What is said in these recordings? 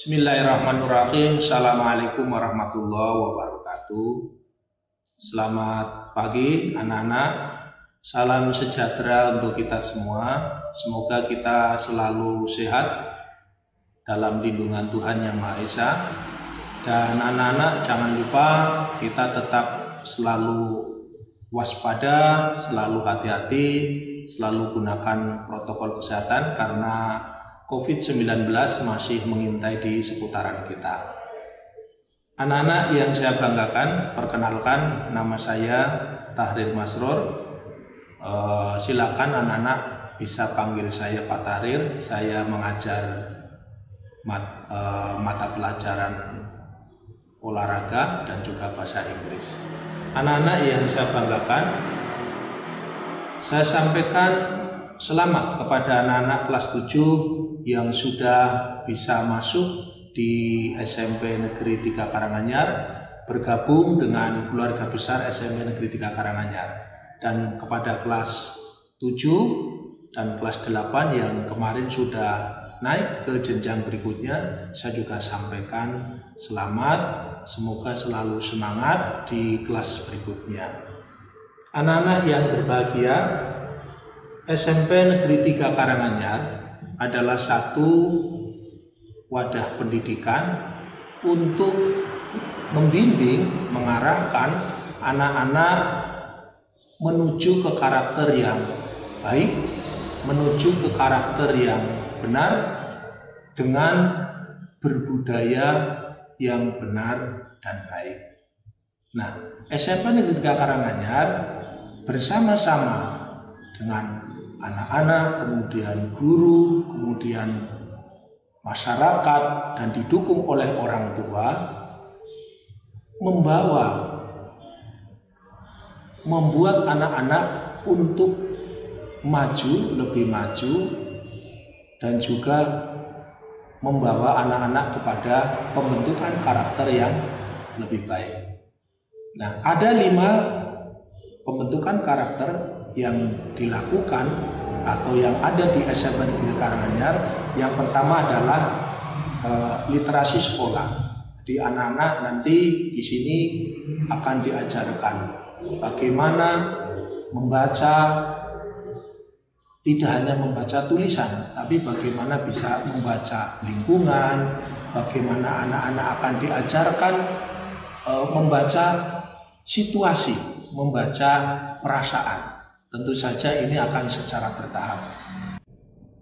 Bismillahirrahmanirrahim. Assalamualaikum warahmatullahi wabarakatuh. Selamat pagi anak-anak. Salam sejahtera untuk kita semua. Semoga kita selalu sehat dalam lindungan Tuhan Yang Maha Esa. Dan anak-anak jangan lupa kita tetap selalu waspada, selalu hati-hati, selalu gunakan protokol kesehatan karena COVID-19 masih mengintai di seputaran kita. Anak-anak yang saya banggakan, perkenalkan, nama saya Tahrir Masrur. Silakan anak-anak bisa panggil saya Pak Tahrir. Saya mengajar mata pelajaran olahraga dan juga bahasa Inggris. Anak-anak yang saya banggakan, saya sampaikan selamat kepada anak-anak kelas 7 yang sudah bisa masuk di SMP Negeri 3 Karanganyar, bergabung dengan keluarga besar SMP Negeri 3 Karanganyar. Dan kepada kelas 7 dan kelas 8 yang kemarin sudah naik ke jenjang berikutnya, saya juga sampaikan selamat, semoga selalu semangat di kelas berikutnya. Anak-anak yang berbahagia, SMP Negeri 3 Karanganyar adalah satu wadah pendidikan untuk membimbing, mengarahkan anak-anak menuju ke karakter yang baik, menuju ke karakter yang benar dengan berbudaya yang benar dan baik. Nah, SMP Negeri 3 Karanganyar bersama-sama dengan anak-anak, kemudian guru, kemudian masyarakat, dan didukung oleh orang tua, membuat anak-anak untuk maju, lebih maju, dan juga membawa anak-anak kepada pembentukan karakter yang lebih baik. Nah, ada 5 pembentukan karakter yang dilakukan atau yang ada di SMP Negeri Karanganyar. Yang pertama adalah literasi sekolah. Di anak-anak nanti di sini akan diajarkan bagaimana membaca, tidak hanya membaca tulisan, tapi bagaimana bisa membaca lingkungan, bagaimana anak-anak akan diajarkan membaca situasi, membaca perasaan. Tentu saja ini akan secara bertahap.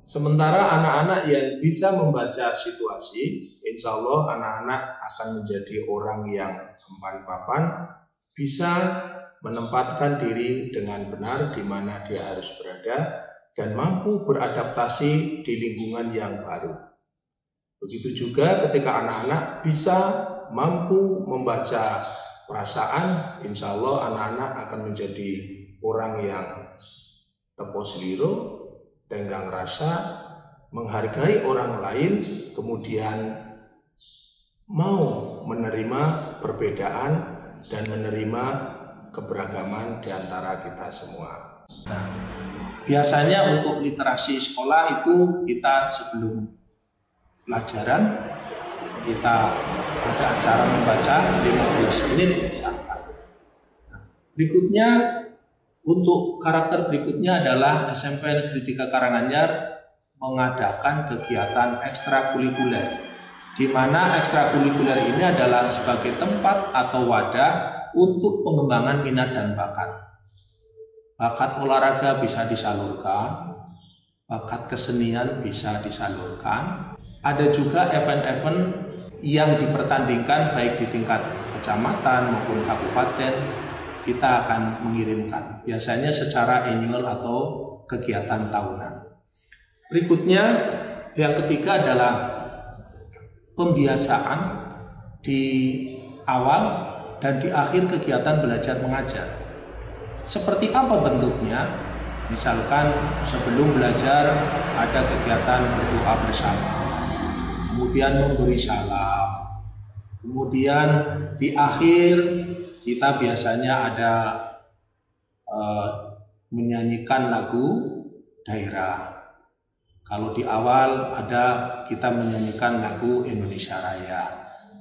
Sementara anak-anak yang bisa membaca situasi, insya Allah anak-anak akan menjadi orang yang empan-papan, bisa menempatkan diri dengan benar di mana dia harus berada, dan mampu beradaptasi di lingkungan yang baru. Begitu juga ketika anak-anak bisa mampu membaca perasaan, insya Allah anak-anak akan menjadi orang yang tepo seliro, tenggang rasa, menghargai orang lain, kemudian mau menerima perbedaan dan menerima keberagaman di antara kita semua. Nah, biasanya untuk literasi sekolah itu kita sebelum pelajaran kita ada acara membaca 15 menit misalkan. Nah, berikutnya untuk karakter berikutnya adalah SMP Negeri 3 Karanganyar mengadakan kegiatan ekstrakurikuler, di mana ekstrakurikuler ini adalah sebagai tempat atau wadah untuk pengembangan minat dan bakat. Bakat olahraga bisa disalurkan, bakat kesenian bisa disalurkan. Ada juga event-event yang dipertandingkan baik di tingkat kecamatan maupun kabupaten, kita akan mengirimkan. Biasanya secara annual atau kegiatan tahunan. Berikutnya, yang ketiga adalah pembiasaan di awal dan di akhir kegiatan belajar mengajar. Seperti apa bentuknya? Misalkan sebelum belajar ada kegiatan berdoa bersama, kemudian memberi salam, kemudian di akhir kita biasanya ada menyanyikan lagu daerah. Kalau di awal ada kita menyanyikan lagu Indonesia Raya.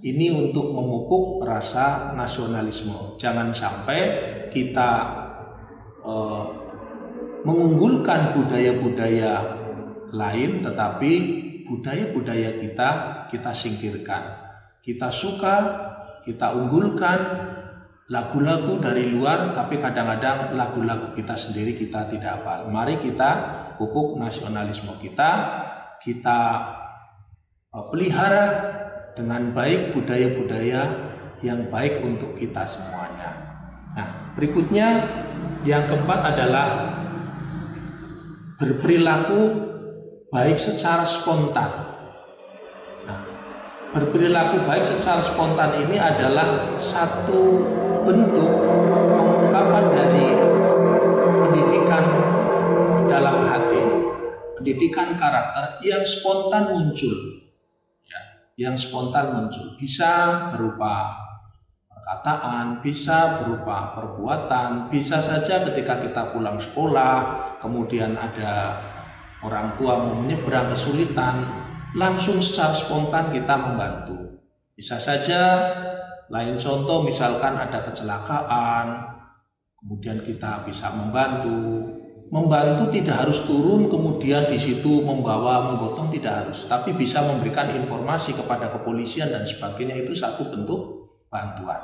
Ini untuk memupuk rasa nasionalisme. Jangan sampai kita mengunggulkan budaya-budaya lain, tetapi budaya-budaya kita singkirkan. Kita suka, kita unggulkan lagu-lagu dari luar, tapi kadang-kadang lagu-lagu kita sendiri kita tidak hafal. Mari kita pupuk nasionalisme kita pelihara dengan baik budaya-budaya yang baik untuk kita semuanya. Nah, berikutnya yang keempat adalah berperilaku baik secara spontan. Nah, berperilaku baik secara spontan ini adalah satu bentuk pengungkapan dari pendidikan dalam hati, pendidikan karakter yang spontan muncul, ya, yang spontan muncul. Bisa berupa perkataan, bisa berupa perbuatan, bisa saja ketika kita pulang sekolah, kemudian ada orang tua mau menyeberang kesulitan, langsung secara spontan kita membantu. Bisa saja, lain contoh misalkan ada kecelakaan, kemudian kita bisa membantu. Membantu tidak harus turun kemudian di situ membawa, menggotong, tidak harus, tapi bisa memberikan informasi kepada kepolisian dan sebagainya, itu satu bentuk bantuan.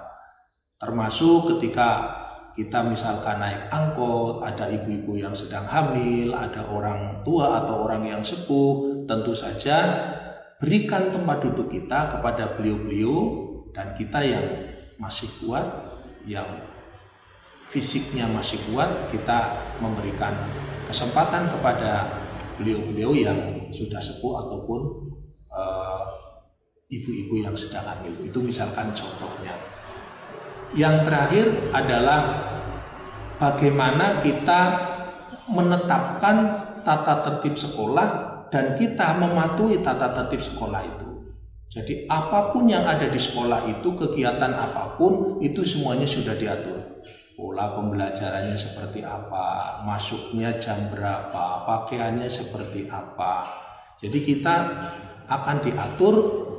Termasuk ketika kita misalkan naik angkot, ada ibu-ibu yang sedang hamil, ada orang tua atau orang yang sepuh, tentu saja berikan tempat duduk kita kepada beliau-beliau, dan kita yang masih kuat, yang fisiknya masih kuat, kita memberikan kesempatan kepada beliau-beliau yang sudah sepuh ataupun ibu-ibu yang sedang hamil. Itu misalkan contohnya. Yang terakhir adalah bagaimana kita menetapkan tata tertib sekolah dan kita mematuhi tata tertib sekolah itu. Jadi apapun yang ada di sekolah itu, kegiatan apapun itu semuanya sudah diatur. Pola pembelajarannya seperti apa, masuknya jam berapa, pakaiannya seperti apa. Jadi kita akan diatur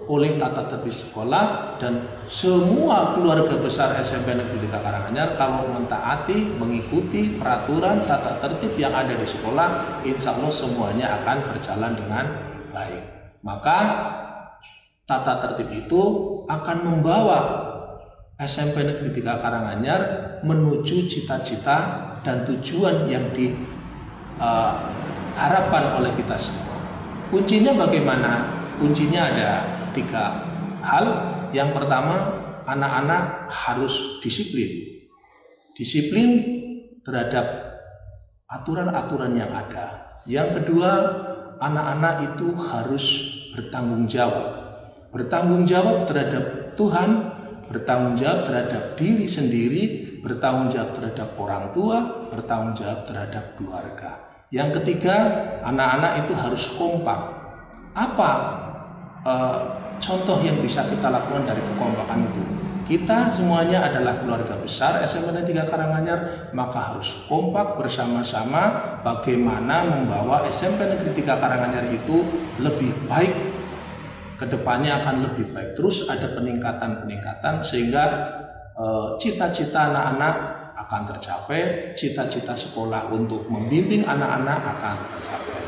oleh tata tertib sekolah, dan semua keluarga besar SMP Negeri 3 Karanganyar kalau mentaati, mengikuti peraturan tata tertib yang ada di sekolah, insya Allah semuanya akan berjalan dengan baik. Maka tata tertib itu akan membawa SMP Negeri 3 Karanganyar menuju cita-cita dan tujuan yang diharapkan oleh kita semua. Kuncinya bagaimana? Kuncinya ada 3 hal. Yang pertama, anak-anak harus disiplin. Disiplin terhadap aturan-aturan yang ada. Yang kedua, anak-anak itu harus bertanggung jawab. Bertanggung jawab terhadap Tuhan, bertanggung jawab terhadap diri sendiri, bertanggung jawab terhadap orang tua, bertanggung jawab terhadap keluarga. Yang ketiga, anak-anak itu harus kompak. Apa contoh yang bisa kita lakukan dari kekompakan itu? Kita semuanya adalah keluarga besar SMP Negeri 3 Karanganyar, maka harus kompak bersama-sama bagaimana membawa SMP Negeri 3 Karanganyar itu lebih baik, kedepannya akan lebih baik. Terus ada peningkatan-peningkatan sehingga cita-cita anak-anak akan tercapai, cita-cita sekolah untuk membimbing anak-anak akan tercapai.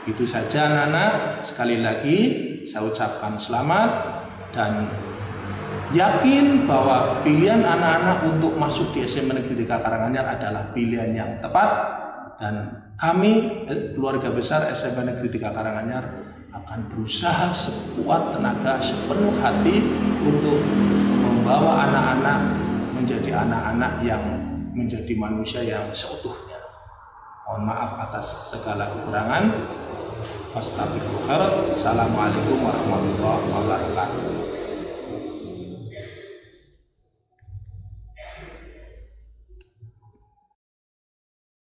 Itu saja anak-anak, sekali lagi saya ucapkan selamat dan yakin bahwa pilihan anak-anak untuk masuk di SMP Negeri 3 Karanganyar adalah pilihan yang tepat, dan kami keluarga besar SMP Negeri 3 Karanganyar akan berusaha sekuat tenaga, sepenuh hati untuk membawa anak-anak menjadi anak-anak yang menjadi manusia yang seutuhnya. Mohon maaf atas segala kekurangan. Fastabiqul khairat. Assalamualaikum warahmatullahi wabarakatuh.